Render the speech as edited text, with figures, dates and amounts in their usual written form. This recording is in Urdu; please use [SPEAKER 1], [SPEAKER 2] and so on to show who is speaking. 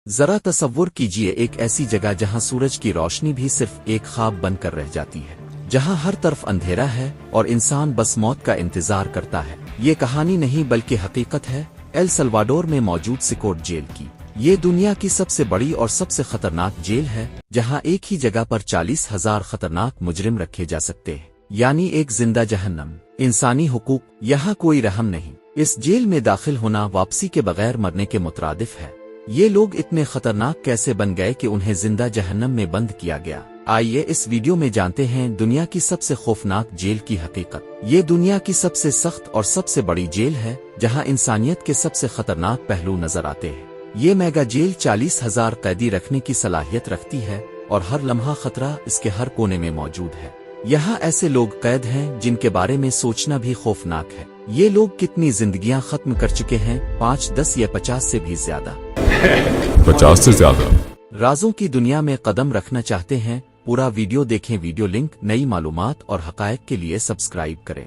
[SPEAKER 1] ذرا تصور کیجئے ایک ایسی جگہ جہاں سورج کی روشنی بھی صرف ایک خواب بن کر رہ جاتی ہے، جہاں ہر طرف اندھیرا ہے اور انسان بس موت کا انتظار کرتا ہے۔ یہ کہانی نہیں بلکہ حقیقت ہے ایل سلواڈور میں موجود سیکورٹ جیل کی۔ یہ دنیا کی سب سے بڑی اور سب سے خطرناک جیل ہے، جہاں ایک ہی جگہ پر 40,000 خطرناک مجرم رکھے جا سکتے ہیں، یعنی ایک زندہ جہنم۔ انسانی حقوق، یہاں کوئی رحم نہیں۔ اس جیل میں داخل ہونا واپسی کے بغیر مرنے کے مترادف ہے۔ یہ لوگ اتنے خطرناک کیسے بن گئے کہ انہیں زندہ جہنم میں بند کیا گیا؟ آئیے اس ویڈیو میں جانتے ہیں دنیا کی سب سے خوفناک جیل کی حقیقت۔ یہ دنیا کی سب سے سخت اور سب سے بڑی جیل ہے، جہاں انسانیت کے سب سے خطرناک پہلو نظر آتے ہیں۔ یہ میگا جیل 40,000 قیدی رکھنے کی صلاحیت رکھتی ہے، اور ہر لمحہ خطرہ اس کے ہر کونے میں موجود ہے۔ یہاں ایسے لوگ قید ہیں جن کے بارے میں سوچنا بھی خوفناک ہے۔ یہ لوگ کتنی زندگیاں ختم کر چکے ہیں؟ 5، 10 یا 50 سے بھی زیادہ؟
[SPEAKER 2] 50 سے زیادہ۔
[SPEAKER 1] رازوں کی دنیا میں قدم رکھنا چاہتے ہیں؟ پورا ویڈیو دیکھیں۔ ویڈیو لنک، نئی معلومات اور حقائق کے لیے سبسکرائب کریں۔